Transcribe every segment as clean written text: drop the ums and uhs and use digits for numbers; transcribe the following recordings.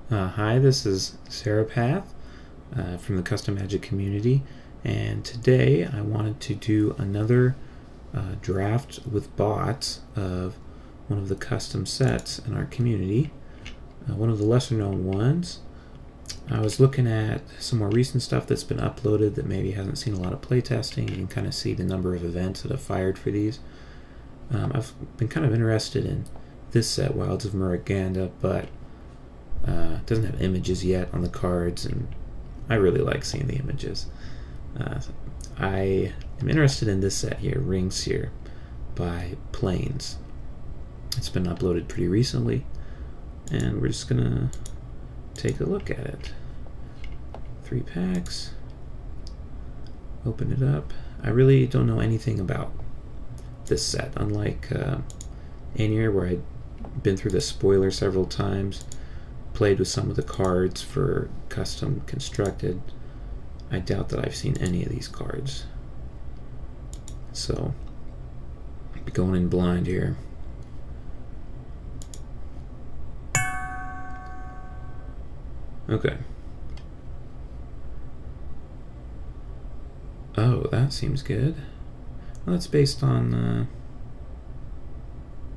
Hi, this is Sarah Path from the Custom Magic community, and today I wanted to do another draft with bots of one of the custom sets in our community, one of the lesser known ones. I was looking at some more recent stuff that's been uploaded that maybe hasn't seen a lot of playtesting. You can kind of see the number of events that have fired for these. I've been kind of interested in this set, Wilds of Muruganda, but it doesn't have images yet on the cards, and I really like seeing the images. I am interested in this set here, Ringseer by Plains. It's been uploaded pretty recently, and we're just gonna take a look at it. 3 packs. Open it up. I really don't know anything about this set, unlike Anir, where I'd been through the spoiler several times, played with some of the cards for custom constructed. I doubt that I've seen any of these cards, so I'll be going in blind here. Okay. Oh, that seems good. Well, that's based on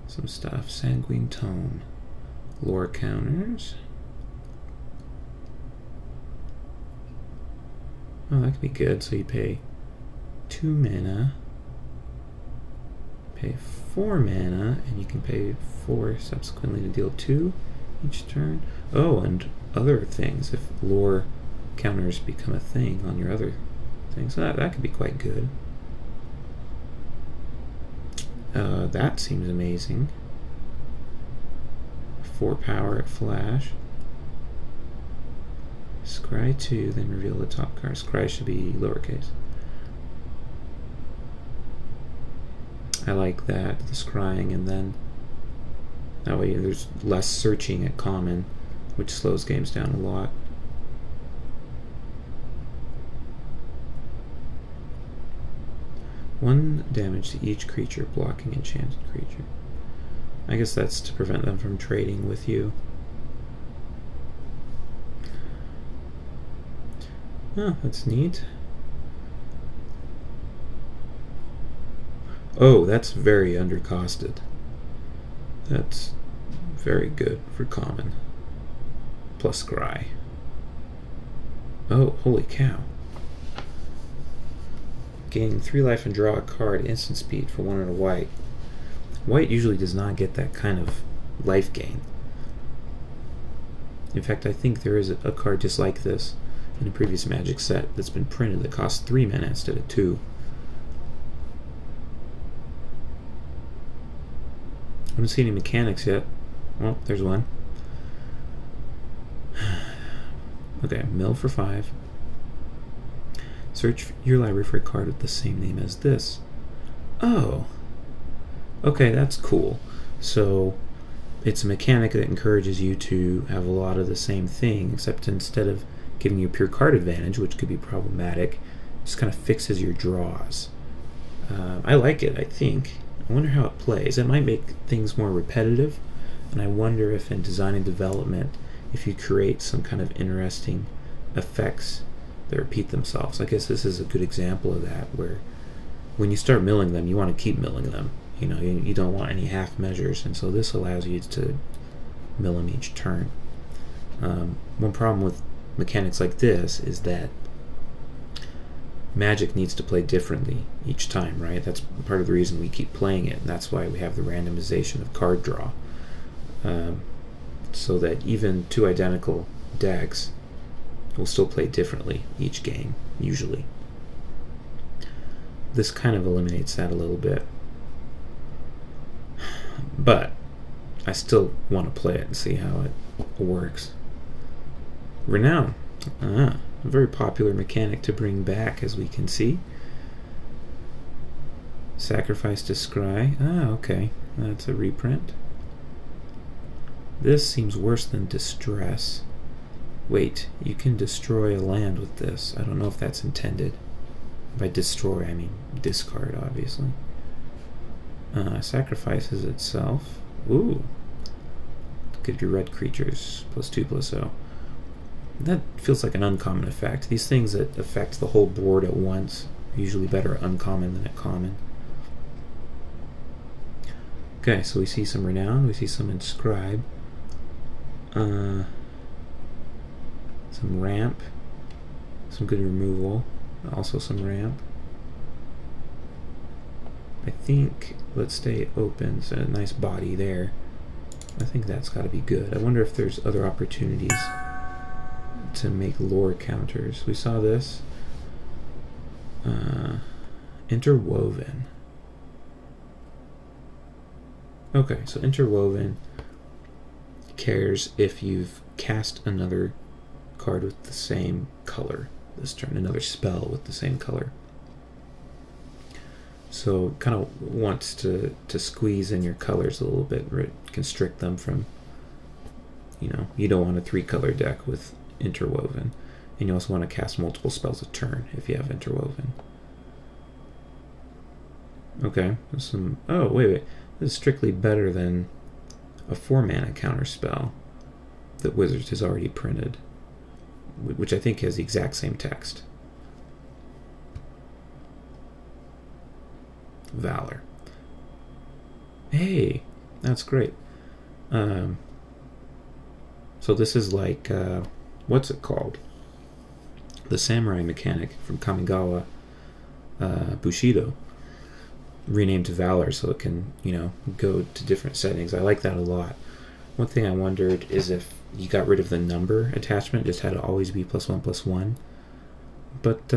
some stuff. Sanguine Tome. Lore counters. Oh, that could be good. So you pay 2 mana, pay 4 mana, and you can pay 4 subsequently to deal 2 each turn. Oh, and other things if lore counters become a thing on your other things. So that could be quite good. That seems amazing. 4 power at flash. Scry 2, then reveal the top card. Scry should be lowercase. I like that, the scrying, and then that way there's less searching at common, which slows games down a lot. One damage to each creature blocking enchanted creature. I guess that's to prevent them from trading with you. Oh, that's neat. Oh, that's very undercosted. That's very good for common. Plus scry. Oh, holy cow. Gain 3 life and draw a card, instant speed for 1 and a white. White usually does not get that kind of life gain. In fact, I think there is a card just like this in a previous Magic set that's been printed that costs 3 mana instead of 2. I haven't seen any mechanics yet. Well, there's one. Okay, mill for 5. Search your library for a card with the same name as this. Oh. Okay, that's cool. So it's a mechanic that encourages you to have a lot of the same thing, except instead of giving you pure card advantage, which could be problematic, just kind of fixes your draws. I like it, I think. I wonder how it plays. It might make things more repetitive, and I wonder if in design and development, if you create some kind of interesting effects that repeat themselves. I guess this is a good example of that, where when you start milling them, you want to keep milling them. You know, you don't want any half measures, and so this allows you to mill them each turn. One problem with mechanics like this is that Magic needs to play differently each time, right? That's part of the reason we keep playing it, and that's why we have the randomization of card draw, so that even 2 identical decks will still play differently each game, usually. This kind of eliminates that a little bit, but I still want to play it and see how it works. Renown. A very popular mechanic to bring back, as we can see. Sacrifice to scry. Okay. That's a reprint. This seems worse than Distress. Wait, you can destroy a land with this. I don't know if that's intended. By destroy, I mean discard, obviously. Sacrifices itself. Ooh. Get your red creatures, +2/+0. That feels like an uncommon effect. These things that affect the whole board at once are usually better uncommon than at common. Okay, so we see some Renown, we see some Inscribe, some Ramp, some good removal, also some Ramp. I think let's stay open, so a nice body there. I think that's got to be good. I wonder if there's other opportunities to make lore counters. We saw this. Interwoven. Okay, so Interwoven cares if you've cast another card with the same color this turn, another spell with the same color. So kind of wants to squeeze in your colors a little bit, right? Constrict them from, you don't want a 3-color deck with Interwoven, and you also want to cast multiple spells a turn if you have Interwoven. Okay, oh wait, this is strictly better than a 4-mana counter spell that Wizards has already printed, which I think has the exact same text. Valor. Hey, that's great. So this is like, what's it called? The samurai mechanic from Kamigawa Bushido, renamed to Valor so it can, go to different settings. I like that a lot. One thing I wondered is if you got rid of the number attachment, just had to always be +1/+1. But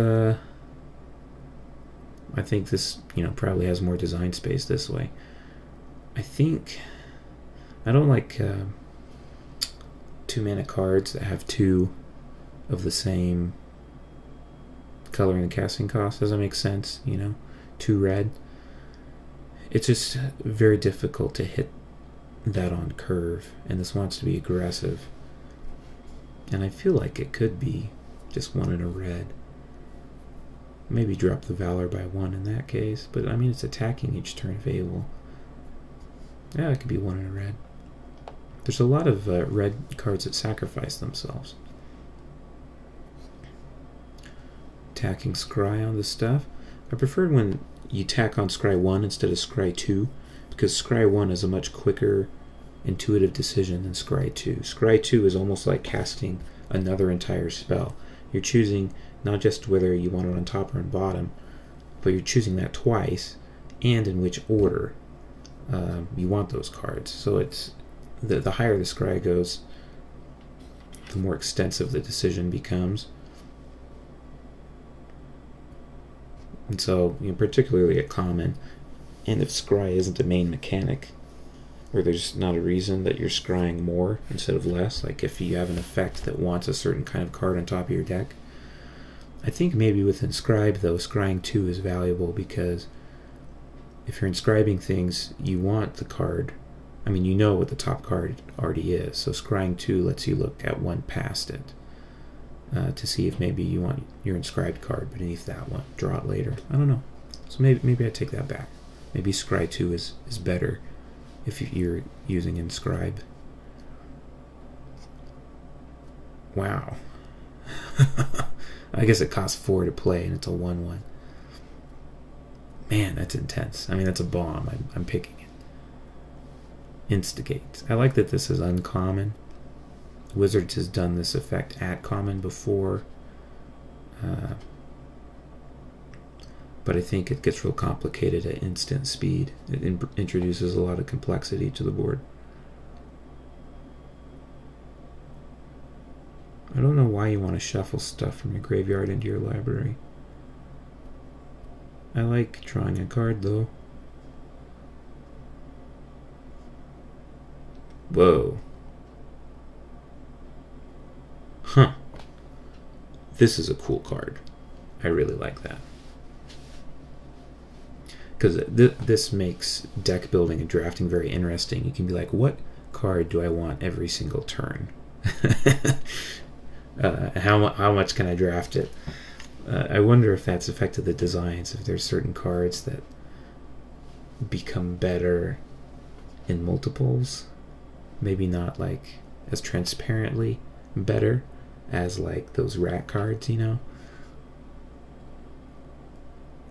I think this, probably has more design space this way. I don't like 2-mana cards that have 2 of the same color in the casting cost. Doesn't make sense, 2 red. It's just very difficult to hit that on curve, and this wants to be aggressive. And I feel like it could be just 1 in a red. Maybe drop the Valor by 1 in that case, but I mean it's attacking each turn if able. Yeah, it could be 1 in a red. There's a lot of red cards that sacrifice themselves. Attacking Scry on the stuff. I preferred when you tack on Scry 1 instead of Scry 2, because Scry 1 is a much quicker, intuitive decision than Scry 2. Scry 2 is almost like casting another entire spell. You're choosing not just whether you want it on top or on bottom, but you're choosing that twice, and in which order you want those cards. So it's the higher the Scry goes, the more extensive the decision becomes. And so, particularly at common, and if Scry isn't a main mechanic, or there's not a reason that you're scrying more instead of less, like if you have an effect that wants a certain kind of card on top of your deck. I think maybe with Inscribe, though, scrying 2 is valuable, because if you're inscribing things, you want the card. I mean, you know what the top card already is, so scrying 2 lets you look at one past it to see if maybe you want your inscribed card beneath that one. Draw it later. I don't know. So maybe I take that back. Maybe Scry 2 is better if you're using Inscribe. Wow. I guess it costs 4 to play, and it's a 1/1. Man, that's intense. I mean, that's a bomb. I'm picking it. Instigate. I like that this is uncommon. Wizards has done this effect at common before, but I think it gets real complicated at instant speed. It introduces a lot of complexity to the board. I don't know why you want to shuffle stuff from your graveyard into your library. I like drawing a card, though. Whoa. Huh. This is a cool card. I really like that. Because this makes deck building and drafting very interesting. You can be like, what card do I want every single turn? How much can I draft it? I wonder if that's affected the designs, if there's certain cards that become better in multiples. maybe not like as transparently better as like those rat cards, you know.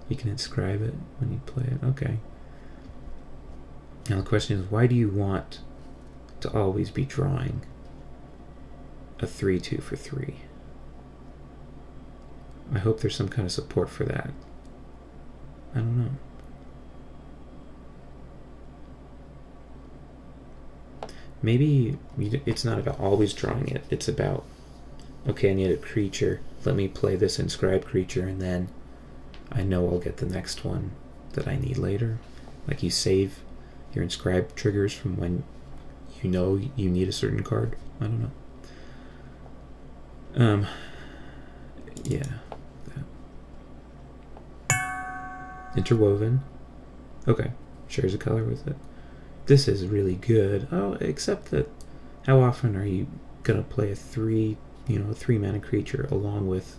You can inscribe it when you play it. Okay. Now the question is, why do you want to always be drawing a 3/2 for 3? I hope there's some kind of support for that. I don't know. Maybe it's not about always drawing it. It's about, okay, I need a creature. Let me play this inscribed creature, and then I know I'll get the next one that I need later. Like you save your inscribed triggers from when you know you need a certain card. I don't know. Yeah. Interwoven. Okay. Shares a color with it. This is really good. Oh, except that how often are you gonna play a 3 mana creature along with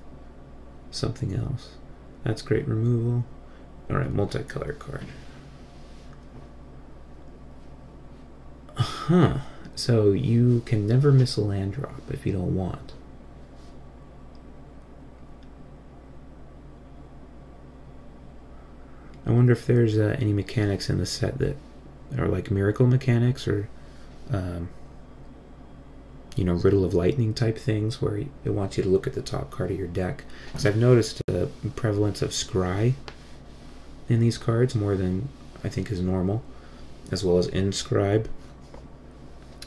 something else? That's great removal. Alright, multicolor card. Huh. So you can never miss a land drop if you don't want. I wonder if there's any mechanics in the set that are like miracle mechanics or Riddle of Lightning type things where it wants you to look at the top card of your deck. Because I've noticed the prevalence of scry in these cards more than I think is normal, as well as inscribe.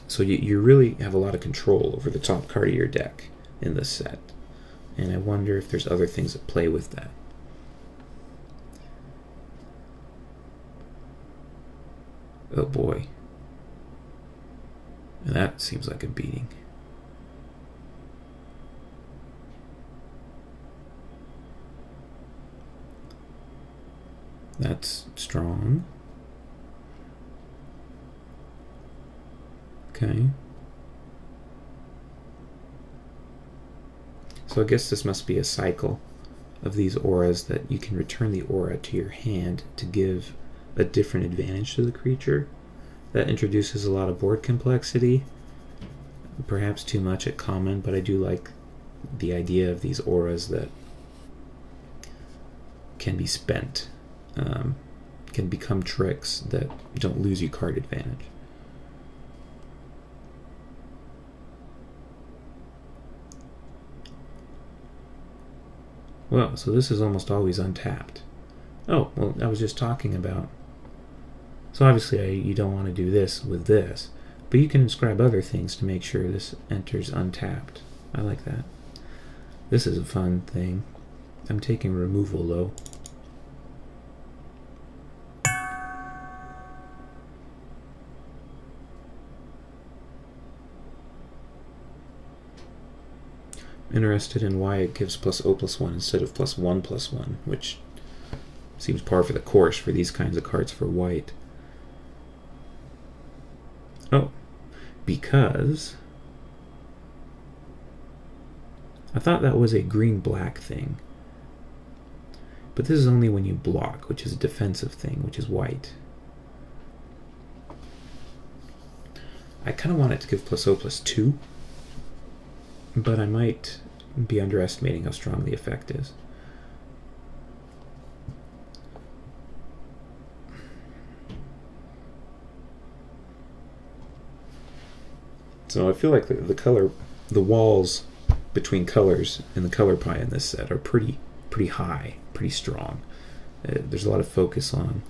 So you really have a lot of control over the top card of your deck in this set. And I wonder if there's other things that play with that. Oh boy. That seems like a beating. That's strong. Okay. So I guess this must be a cycle of these auras that you can return the aura to your hand to give a different advantage to the creature. That introduces a lot of board complexity, perhaps too much at common, but I do like the idea of these auras that can be spent, can become tricks that don't lose you card advantage. Well, so this is almost always untapped. Oh, well, I was just talking about... So obviously you don't want to do this with this, but you can inscribe other things to make sure this enters untapped. I like that. This is a fun thing. I'm taking removal though. Interested in why it gives +0/+1 instead of +1/+1, which seems par for the course for these kinds of cards for white. Oh, because I thought that was a green-black thing. But this is only when you block, which is a defensive thing, which is white. I kind of want it to give +0/+2, but I might be underestimating how strong the effect is. So I feel like the walls between colors in the color pie in this set are pretty high, pretty strong. There's a lot of focus on,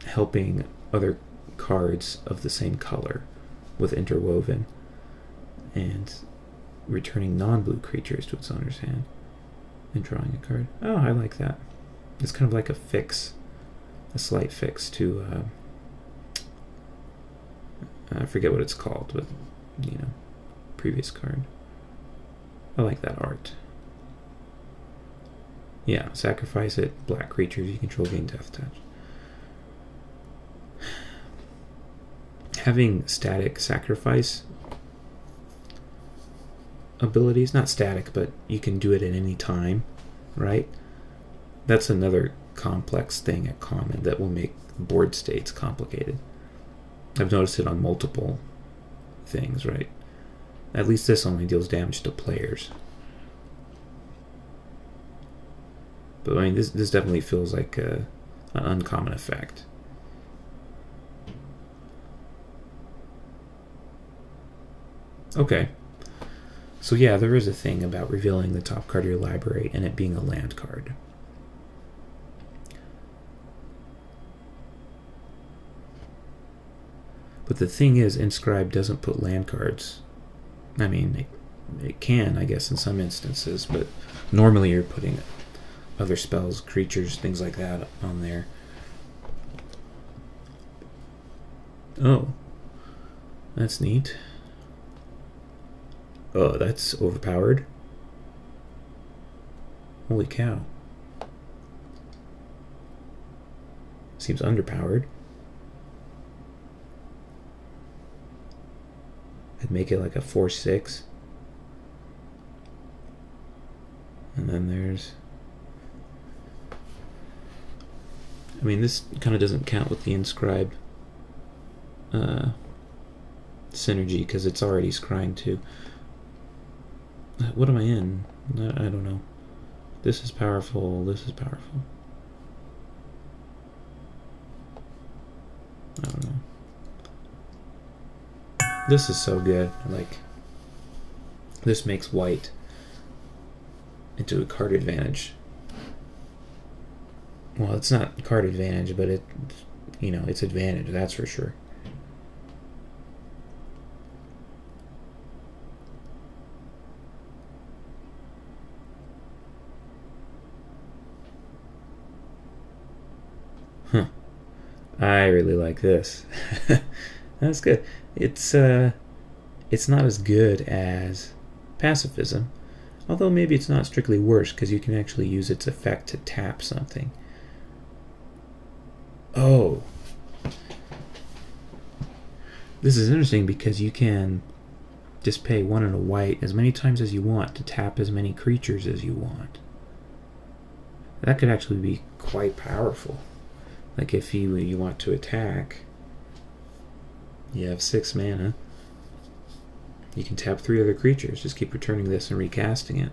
helping other cards of the same color with interwoven and returning non-blue creatures to its owner's hand and drawing a card. Oh, I like that. It's kind of like a fix, a slight fix to I forget what it's called, but previous card. I like that art. Yeah, sacrifice it, black creatures you control gain death touch. Having static sacrifice abilities, not static, but you can do it at any time, right? That's another complex thing at common that will make board states complicated. I've noticed it on multiple things, right? At least this only deals damage to players. But I mean, this definitely feels like an uncommon effect. Okay. So yeah, there is a thing about revealing the top card of your library and it being a land card. But the thing is, Inscribe doesn't put land cards. I mean, it can, I guess, in some instances, but normally you're putting other spells, creatures, things like that on there. Oh, that's neat. Oh, that's overpowered. Holy cow. Seems underpowered. I'd make it like a 4/6. And then there's... I mean, this kind of doesn't count with the Inscribe synergy because it's already scrying too. What am I in? I don't know. This is powerful. This is powerful. I don't know. This is so good. Like, this makes white into a card advantage. Well, it's not card advantage, but it, you know, it's advantage, that's for sure. Huh. I really like this. That's good. It's not as good as pacifism, although maybe it's not strictly worse because you can actually use its effect to tap something. Oh, this is interesting because you can just pay 1 and a white as many times as you want to tap as many creatures as you want. That could actually be quite powerful. Like if you want to attack, you have 6 mana. You can tap 3 other creatures. Just keep returning this and recasting it.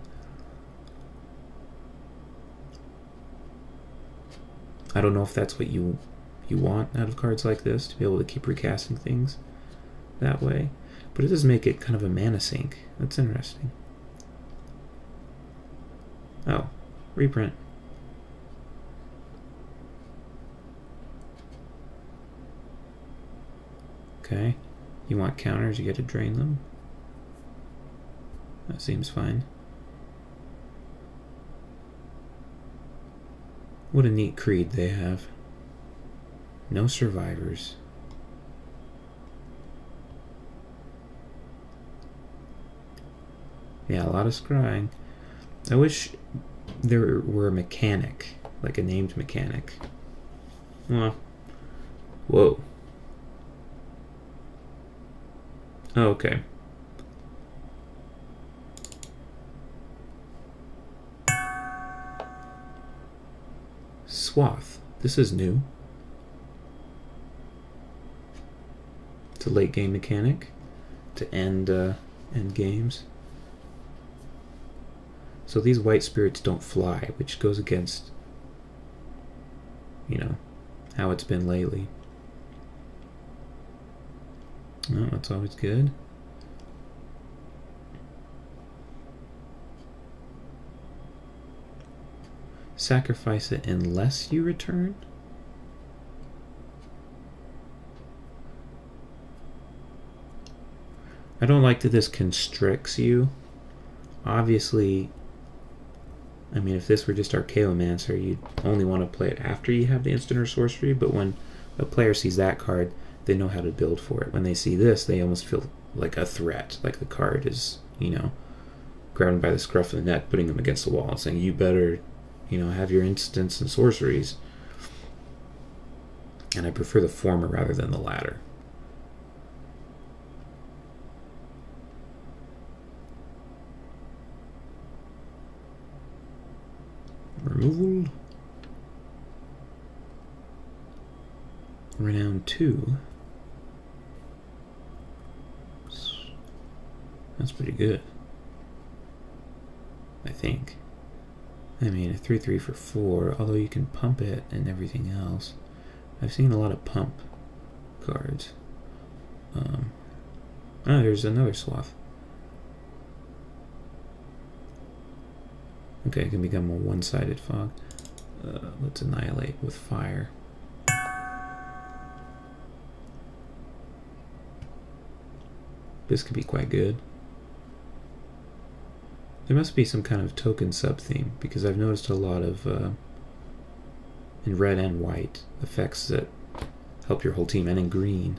I don't know if that's what you want out of cards like this, to be able to keep recasting things that way. But it does make it kind of a mana sink. That's interesting. Oh, reprint. Okay. You want counters, you get to drain them. That seems fine. What a neat creed they have. No survivors. Yeah, a lot of scrying. I wish there were a mechanic, like a named mechanic. Well, whoa. Oh, okay. Swath. This is new. It's a late game mechanic to end games. So these white spirits don't fly, which goes against, you know, how it's been lately. Oh, that's always good. Sacrifice it unless you return? I don't like that this constricts you. Obviously, I mean, if this were just Archaeomancer, you'd only want to play it after you have the instant or sorcery, but when a player sees that card, they know how to build for it. When they see this, they almost feel like a threat, like the card is, you know, grabbing by the scruff of the neck, putting them against the wall and saying, you better, you know, have your instants and sorceries. And I prefer the former rather than the latter. Removal. Renown 2. That's pretty good, I think. I mean, a 3/3 for 4, although you can pump it and everything else. I've seen a lot of pump cards. Oh, there's another swath. Okay, it can become a one-sided fog. Let's annihilate with fire. This could be quite good. There must be some kind of token sub-theme, because I've noticed a lot of, in red and white, effects that help your whole team, and in green.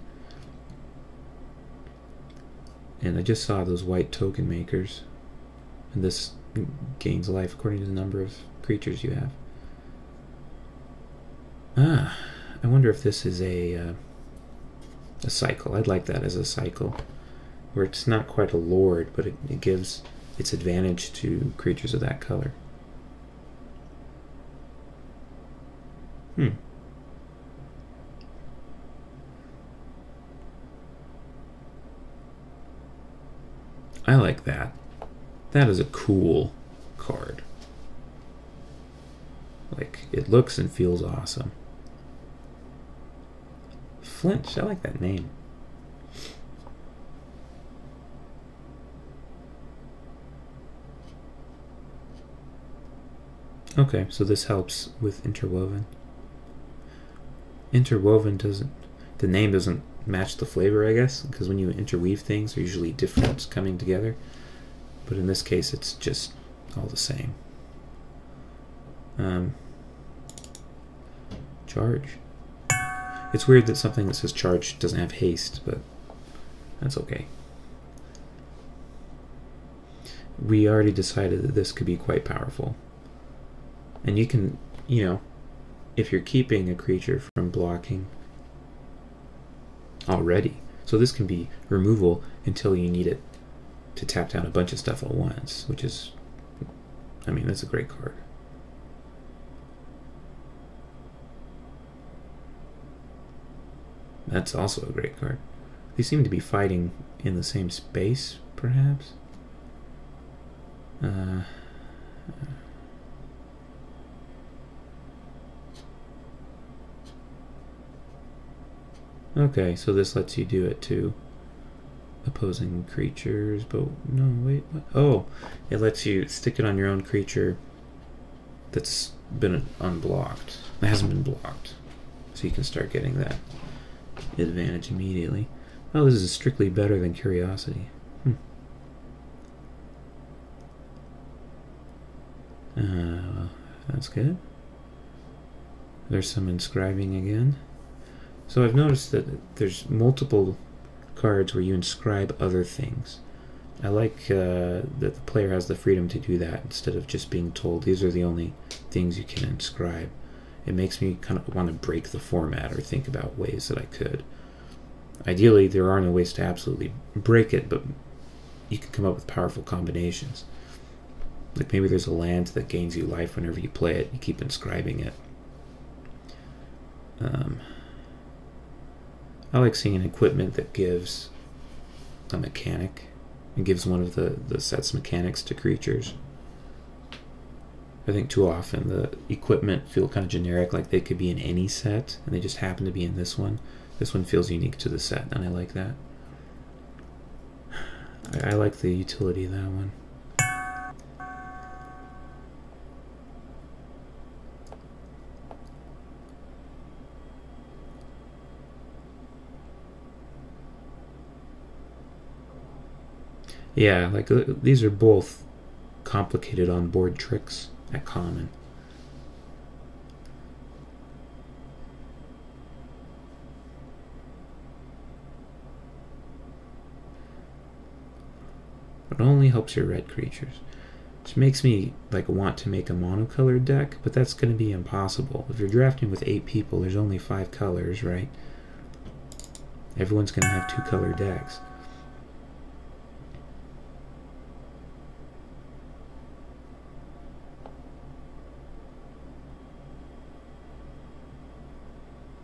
And I just saw those white token makers, and this gains life according to the number of creatures you have. Ah, I wonder if this is a cycle. I'd like that as a cycle, where it's not quite a lord, but it gives its advantage to creatures of that color. I like that. That is a cool card. Like, it looks and feels awesome. Flinch, I like that name. Okay, so this helps with Interwoven. Interwoven doesn't, the name doesn't match the flavor, I guess, because when you interweave things, they're usually different coming together. But in this case, it's just all the same. Charge. It's weird that something that says charge doesn't have haste, but that's okay. We already decided that this could be quite powerful. And you can, you know, if you're keeping a creature from blocking already, so this can be removal until you need it to tap down a bunch of stuff at once, which is, I mean, that's a great card. That's also a great card. They seem to be fighting in the same space, perhaps. Okay, so this lets you do it to opposing creatures, but no, wait, what? Oh, it lets you stick it on your own creature that's been unblocked, that hasn't been blocked, so you can start getting that advantage immediately. Oh, this is strictly better than Curiosity. That's good. There's some inscribing again. So I've noticed that there's multiple cards where you inscribe other things. I like that the player has the freedom to do that instead of just being told these are the only things you can inscribe. It makes me kind of want to break the format or think about ways that I could. Ideally, there are no ways to absolutely break it, but you can come up with powerful combinations. Like maybe there's a land that gains you life whenever you play it. You keep inscribing it. I like seeing an equipment that gives a mechanic. It gives one of the set's mechanics to creatures. I think too often the equipment feel kind of generic, like they could be in any set, and they just happen to be in this one. This one feels unique to the set, and I like that. I like the utility of that one. Yeah, like these are both complicated on-board tricks at common. It only helps your red creatures, which makes me like want to make a monocolored deck, but that's going to be impossible. If you're drafting with 8 people, there's only 5 colors, right? Everyone's going to have 2-color decks.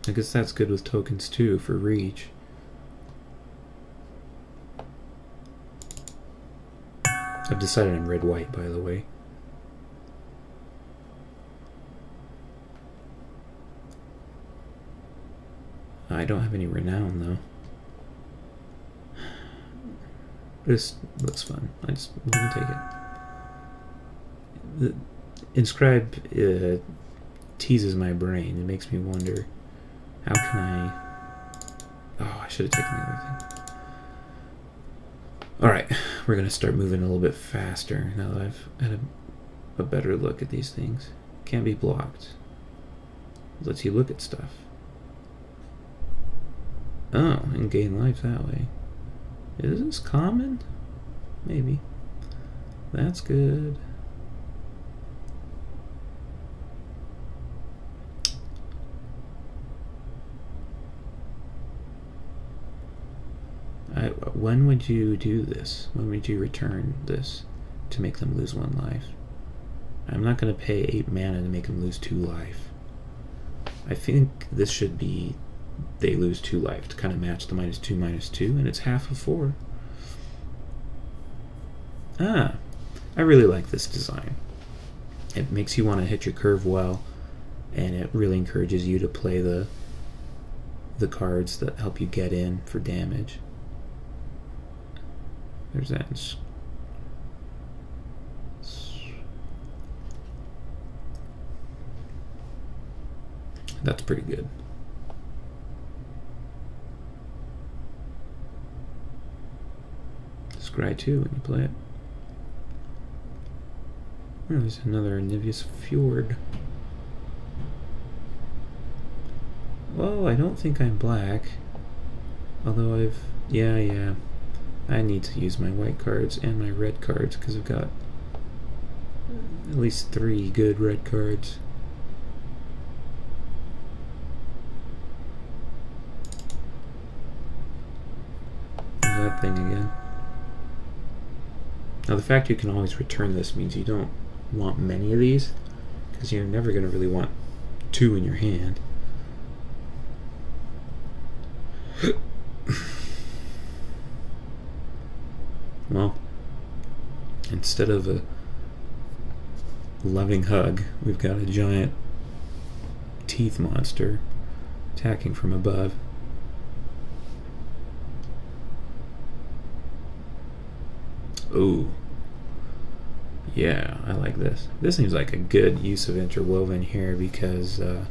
I guess that's good with tokens too for reach. I've decided on red-white, by the way. I don't have any renown, though. This looks fun. I'm gonna take it. The inscribe teases my brain. It makes me wonder, how can I... Oh, I should have taken the other thing. Alright, we're gonna start moving a little bit faster now that I've had a better look at these things. Can't be blocked. Lets you look at stuff. Oh, and gain life that way. Is this common? Maybe. That's good. When would you do this? When would you return this to make them lose 1 life? I'm not going to pay 8 mana to make them lose 2 life. I think this should be they lose 2 life to kind of match the -2/-2, and it's half of 4. Ah, I really like this design. It makes you want to hit your curve well, and it really encourages you to play the cards that help you get in for damage. There's that. That's pretty good. Scry 2 when you play it. Oh, there's another Nivius Fjord. Well, I don't think I'm black. Although yeah. I need to use my white cards and my red cards because I've got at least 3 good red cards. There's that thing again. Now the fact you can always return this means you don't want many of these, because you're never going to really want 2 in your hand. Well, instead of a loving hug, we've got a giant teeth monster attacking from above. Ooh. Yeah, I like this. This seems like a good use of Interwoven here because the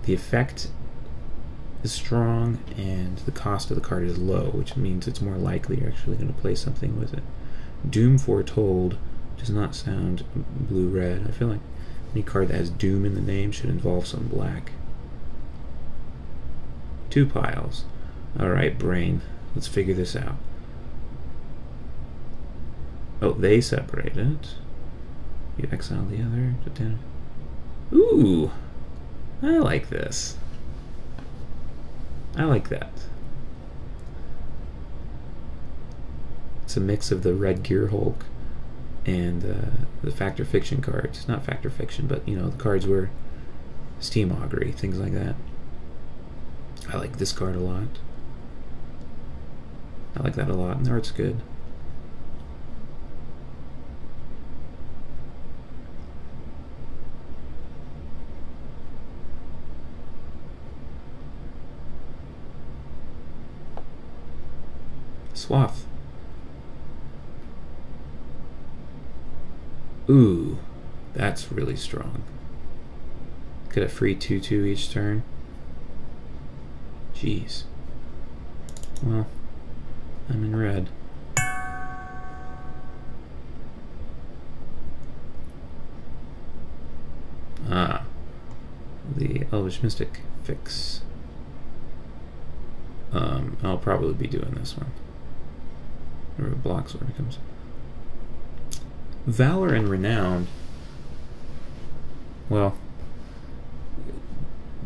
effect is strong and the cost of the card is low, which means it's more likely you're actually going to play something with it. Doom Foretold does not sound blue-red. I feel like any card that has Doom in the name should involve some black. 2 piles. Alright, brain. Let's figure this out. Oh, they separated. You exile the other. Ooh! I like this. I like that. It's a mix of the Red Gear Hulk and the Fact or Fiction cards. Not Fact or Fiction, but, you know, the cards where Steam Augury, things like that. I like this card a lot. I like that a lot, and the art's good. Swath. Ooh, that's really strong. Get a free 2/2 each turn. Jeez. Well, I'm in red. Ah, the Elvish Mystic fix. I'll probably be doing this one. Or blocks when it comes. Valor and Renown. Well,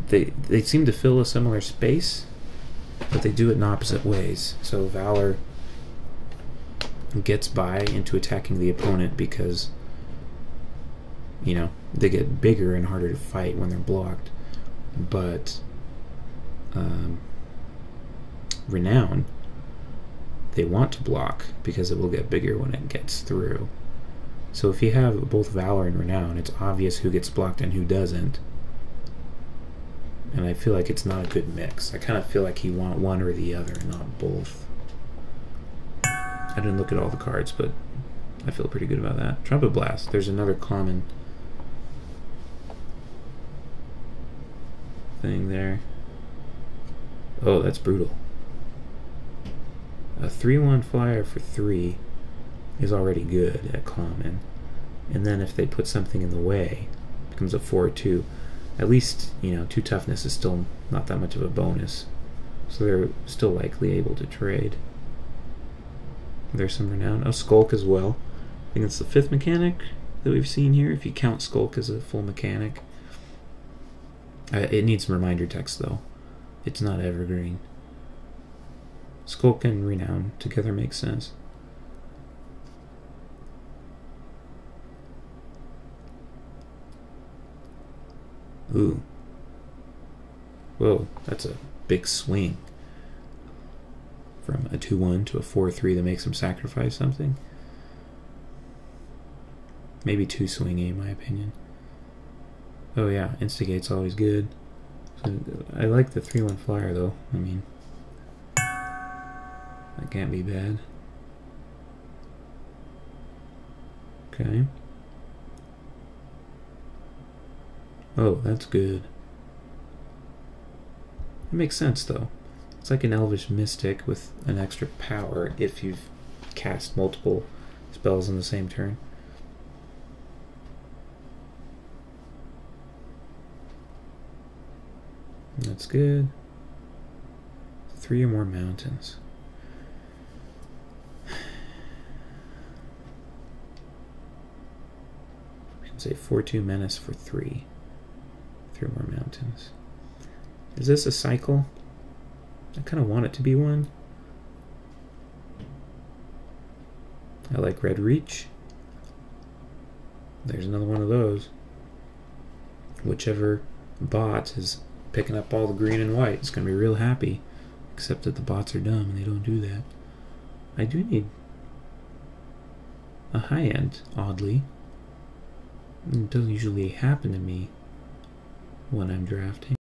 they seem to fill a similar space, but they do it in opposite ways. So Valor gets by into attacking the opponent because, you know, they get bigger and harder to fight when they're blocked. But Renown they want to block because it will get bigger when it gets through. So if you have both Valor and Renown, it's obvious who gets blocked and who doesn't. And I feel like it's not a good mix. I kind of feel like you want one or the other, not both. I didn't look at all the cards, but I feel pretty good about that. Trumpet Blast. There's another common thing there. Oh, that's brutal. A 3/1 flyer for 3 is already good at common. And then if they put something in the way, it becomes a 4/2. At least, you know, 2 toughness is still not that much of a bonus. So they're still likely able to trade. There's some Renown. Oh, Skulk as well. I think it's the 5th mechanic that we've seen here, if you count Skulk as a full mechanic. It needs some reminder text, though. It's not evergreen. Skulk and Renown together makes sense. Ooh. Whoa, that's a big swing. From a 2/1 to a 4/3 that makes him sacrifice something. Maybe too swingy in my opinion. Oh yeah, Instigate's always good. So I like the 3/1 flyer though. I mean, that can't be bad. Okay. Oh, that's good. It makes sense though. It's like an Elvish Mystic with an extra power if you've cast multiple spells in the same turn. That's good. 3 or more mountains. We can say 4/2 menace for 3. 3 more mountains. Is this a cycle? I kind of want it to be one. I like Red Reach. There's another one of those. Whichever bot is picking up all the green and white is going to be real happy. Except that the bots are dumb and they don't do that. I do need a high end, oddly. It doesn't usually happen to me when I'm drafting.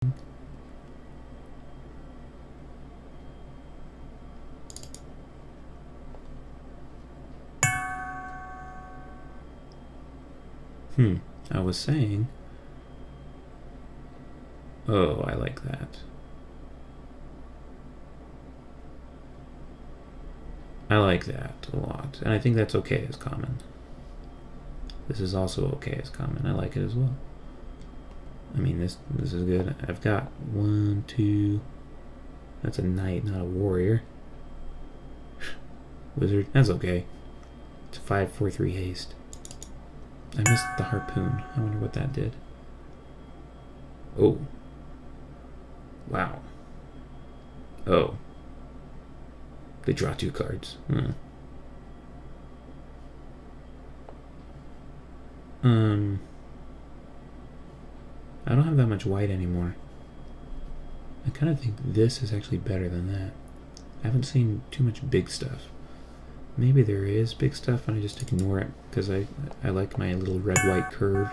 I was saying... Oh, I like that. I like that a lot. And I think that's okay as common. This is also okay as common. I like it as well. I mean, this is good. I've got 1, 2... That's a knight, not a warrior. Wizard. That's okay. It's a 5/4/3 haste. I missed the harpoon. I wonder what that did. Oh. Wow. Oh. They draw 2 cards. I don't have that much white anymore. I kind of think this is actually better than that. I haven't seen too much big stuff. Maybe there is big stuff and I just ignore it because I like my little red-white curve.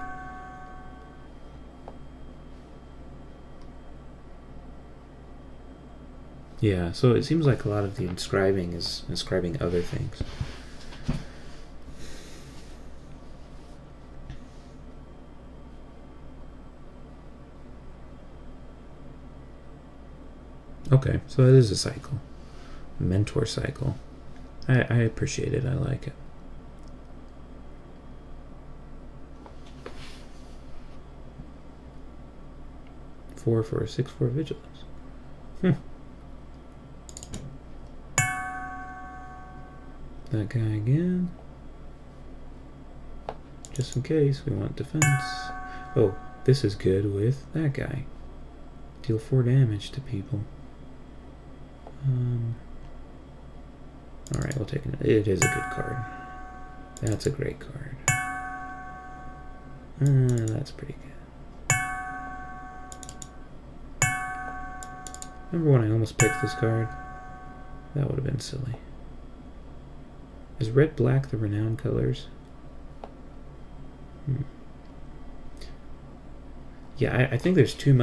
Yeah, so it seems like a lot of the inscribing is inscribing other things. Okay, so it is a cycle. Mentor cycle. I appreciate it. I like it. Four for a 6/4 vigilance. That guy again. Just in case we want defense. Oh, this is good with that guy. Deal 4 damage to people. Alright, we'll take it. It is a good card. That's a great card. That's pretty good. Remember when I almost picked this card? That would have been silly. Is red black the renown colors? Yeah, I think there's too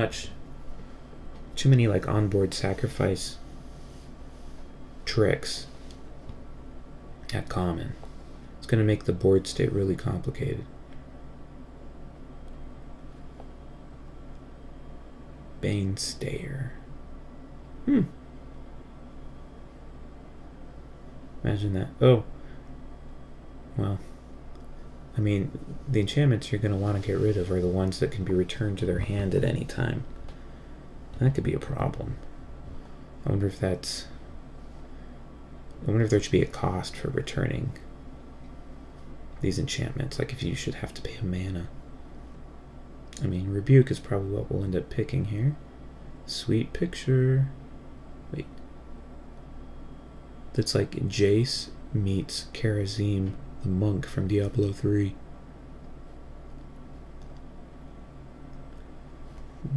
many like onboard sacrifice tricks at common. It's going to make the board state really complicated. Banestayer. Imagine that. Oh. Well, I mean, the enchantments you're going to want to get rid of are the ones that can be returned to their hand at any time. That could be a problem. I wonder if there should be a cost for returning these enchantments, like if you should have to pay a mana. I mean, Rebuke is probably what we'll end up picking here. Sweet picture. Wait. That's like Jace meets Kharazim, the monk from Diablo 3.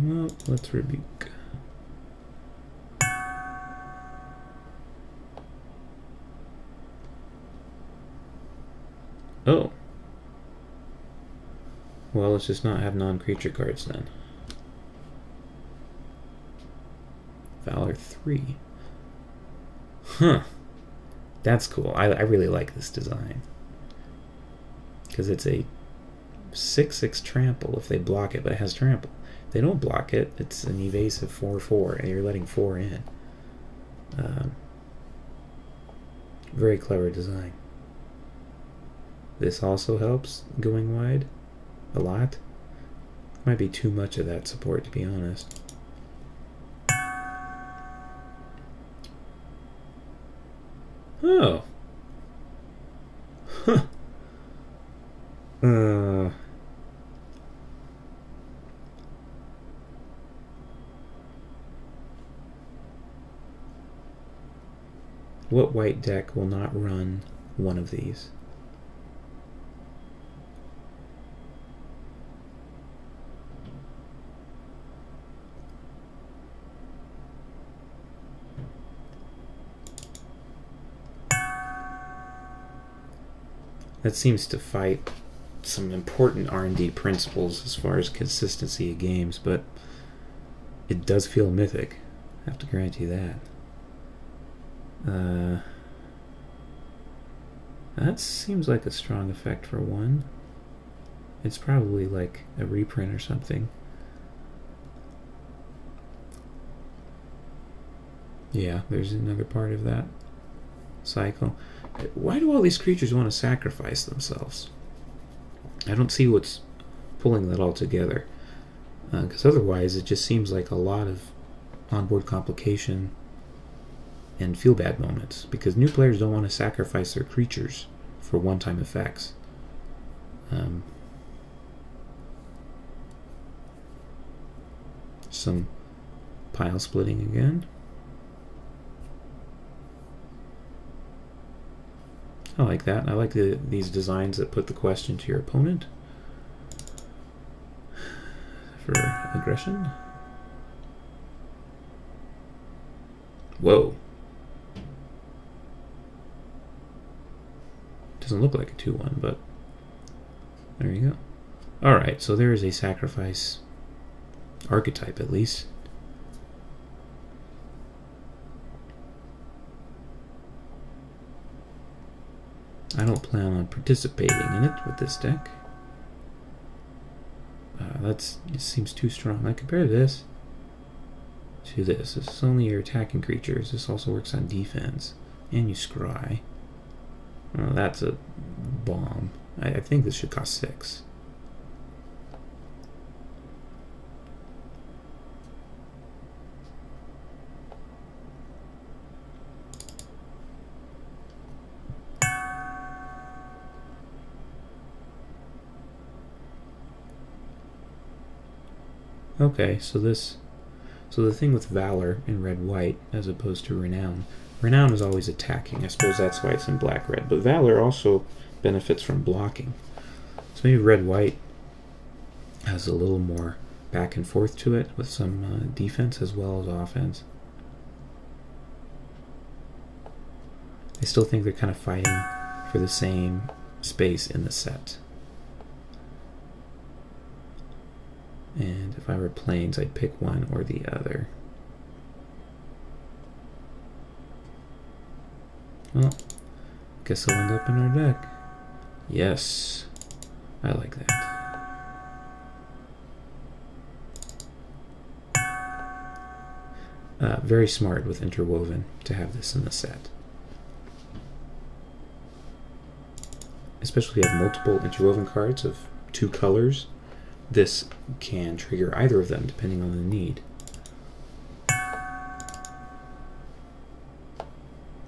Well, let's Rebuke. Oh. Well, let's just not have non-creature cards then. Valor 3. Huh. That's cool. I really like this design. Because it's a 6/6 trample if they block it, but it has trample. If they don't block it, it's an evasive 4/4, and you're letting 4 in. Very clever design. This also helps going wide a lot. Might be too much of that support, to be honest. Oh. Huh. What white deck will not run one of these? That seems to fight some important R&D principles as far as consistency of games, but it does feel mythic. I have to grant you that. That seems like a strong effect for one. It's probably like a reprint or something. Yeah, there's another part of that cycle. Why do all these creatures want to sacrifice themselves? I don't see what's pulling that all together. Because otherwise it just seems like a lot of onboard complication and feel bad moments. Because new players don't want to sacrifice their creatures for one-time effects. Some pile splitting again. I like that. I like these designs that put the question to your opponent for aggression. Whoa. Doesn't look like a 2/1, but there you go. Alright, so there is a sacrifice archetype at least. I don't plan on participating in it with this deck. It seems too strong. I compare this to this. This is only your attacking creatures. This also works on defense. And you scry. Well, that's a bomb. I think this should cost 6. Okay, so the thing with Valor in red-white as opposed to Renown. Renown is always attacking. I suppose that's why it's in black-red. But Valor also benefits from blocking. So maybe red-white has a little more back and forth to it with some defense as well as offense. I still think they're kind of fighting for the same space in the set. And if I were planes, I'd pick one or the other. Well, guess I'll end up in our deck. Yes, I like that. Very smart with Interwoven to have this in the set. Especially if you have multiple Interwoven cards of 2 colors, this can trigger either of them depending on the need.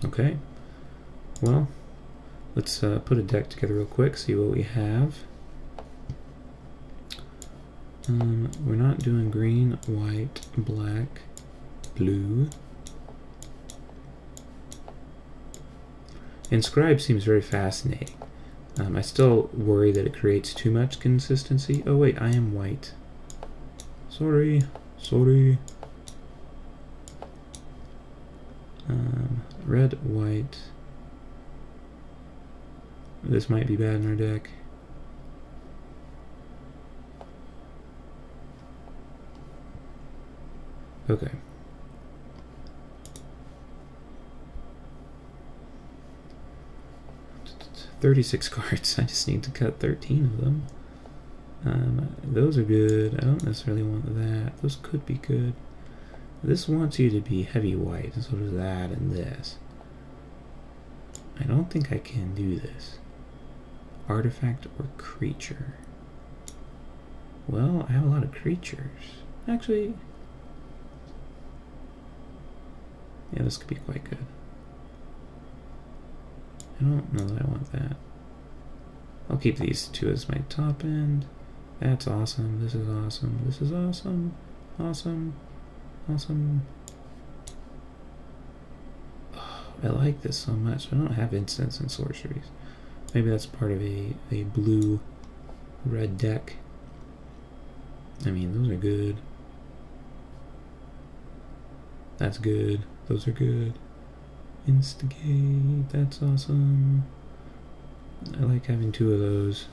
Okay, well, let's put a deck together real quick, see what we have. We're not doing green, white, black, blue. Inscribe seems very fascinating. I still worry that it creates too much consistency. Oh wait, I am white. Sorry. Red, white. This might be bad in our deck. Okay. "36 cards. I just need to cut 13 of them. Those are good. I don't necessarily want that. Those could be good. This wants you to be heavy white, and so does that and this. I don't think I can do this. Artifact or creature? Well, I have a lot of creatures. Actually, yeah, this could be quite good. I don't know that I want that. I'll keep these 2 as my top end. That's awesome. This is awesome. This is awesome. Awesome. Awesome. Oh, I like this so much. I don't have instants and sorceries. Maybe that's part of a blue-red deck. I mean, those are good. That's good. Those are good. Instigate, that's awesome. I like having 2 of those.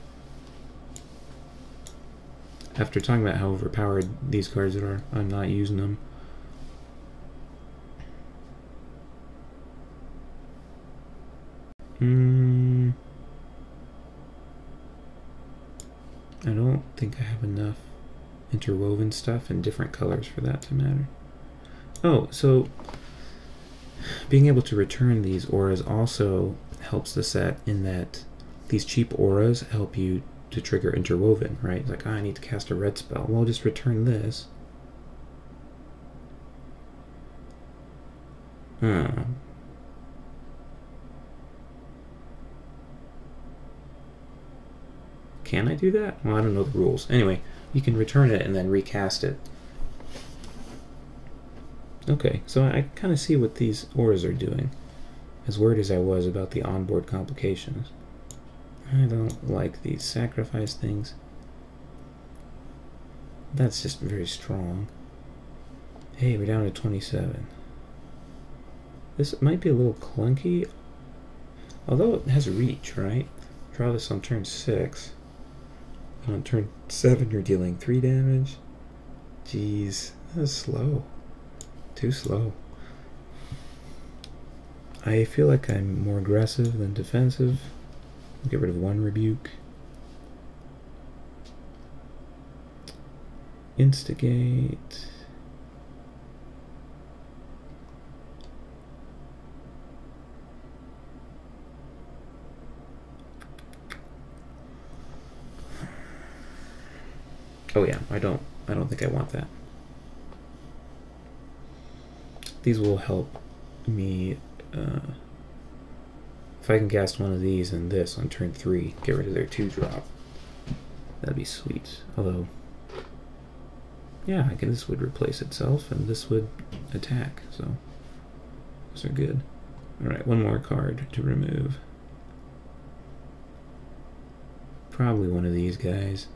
After talking about how overpowered these cards are, I'm not using them. I don't think I have enough interwoven stuff in different colors for that to matter. Oh, so being able to return these auras also helps the set in that these cheap auras help you to trigger interwoven, right? It's like, oh, I need to cast a red spell. Well, I'll just return this. Can I do that? Well, I don't know the rules. Anyway, you can return it and then recast it. Okay, so I kind of see what these auras are doing, as worried as I was about the onboard complications. I don't like these sacrifice things. That's just very strong. Hey, we're down to 27. This might be a little clunky, although it has reach, right? Draw this on turn 6. And on turn 7, you're dealing 3 damage. Jeez, that's slow. Too slow. I feel like I'm more aggressive than defensive. I'll get rid of 1 rebuke. Instigate. Oh yeah, I don't think I want that. These will help me if I can cast one of these and this on turn 3, get rid of their 2-drop. That'd be sweet. Although, yeah, I guess this would replace itself and this would attack, so those are good. Alright, 1 more card to remove. Probably one of these guys.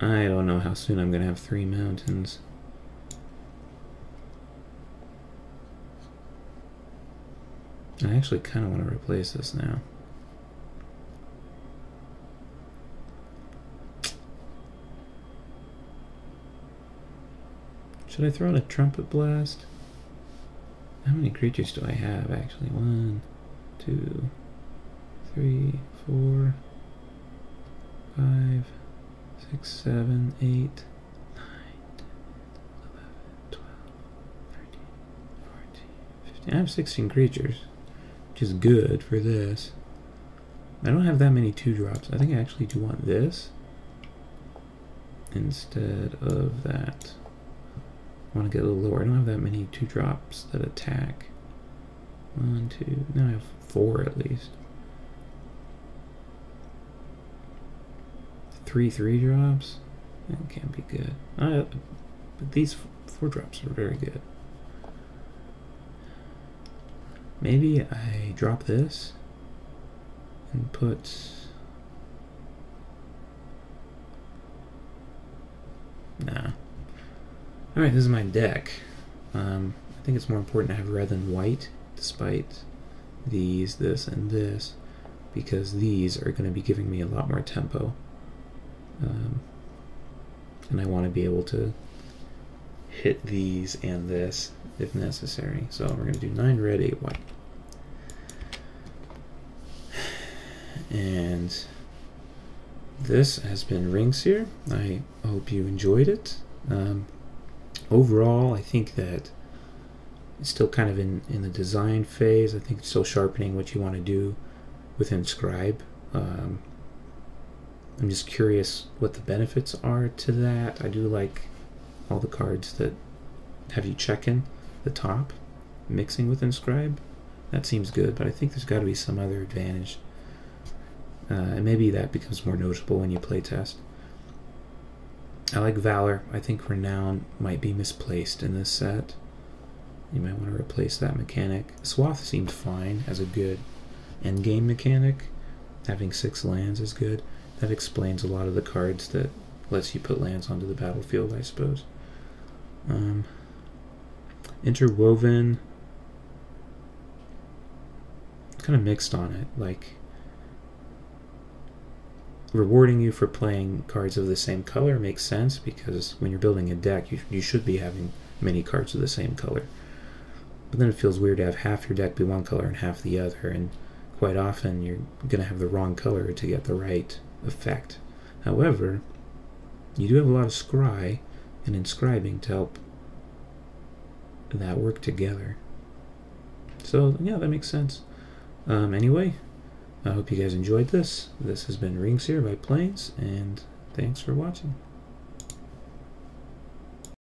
I don't know how soon I'm going to have 3 mountains. I actually kind of want to replace this now. Should I throw in a Trumpet Blast? How many creatures do I have, actually? 1, 2, 3, 4, 5, 6, 7, 8, 9, 10, 11, 12, 13, 14, 15. I have 16 creatures, which is good for this. I don't have that many 2-drops. I think I actually do want this instead of that. I want to get a little lower. I don't have that many 2-drops that attack. 1, 2, now I have 4 at least. 3 3-drops? That can't be good. But these 4-drops are very good. Maybe I drop this and put... Nah. Alright, this is my deck. I think it's more important to have red than white, despite these, this, and this, because these are going to be giving me a lot more tempo. And I want to be able to hit these and this if necessary. So we're going to do 9 red, 8 white. And this has been Ringseer. I hope you enjoyed it. Overall, I think that it's still kind of in the design phase. I think it's still sharpening what you want to do with Inscribe. I'm just curious what the benefits are to that. I do like all the cards that have you check in the top, mixing with Inscribe. That seems good, but I think there's got to be some other advantage. And maybe that becomes more noticeable when you play test. I like Valor. I think Renown might be misplaced in this set. You might want to replace that mechanic. Swath seemed fine as a good endgame mechanic. Having 6 lands is good. That explains a lot of the cards that lets you put lands onto the battlefield, I suppose. Interwoven, kind of mixed on it. Like, rewarding you for playing cards of the same color makes sense, because when you're building a deck, you should be having many cards of the same color. But then it feels weird to have half your deck be one color and half the other, and quite often you're going to have the wrong color to get the right effect. However, you do have a lot of scry and inscribing to help that work together. So yeah, that makes sense. Anyway, I hope you guys enjoyed this. This has been Ringseer by Plains, and thanks for watching.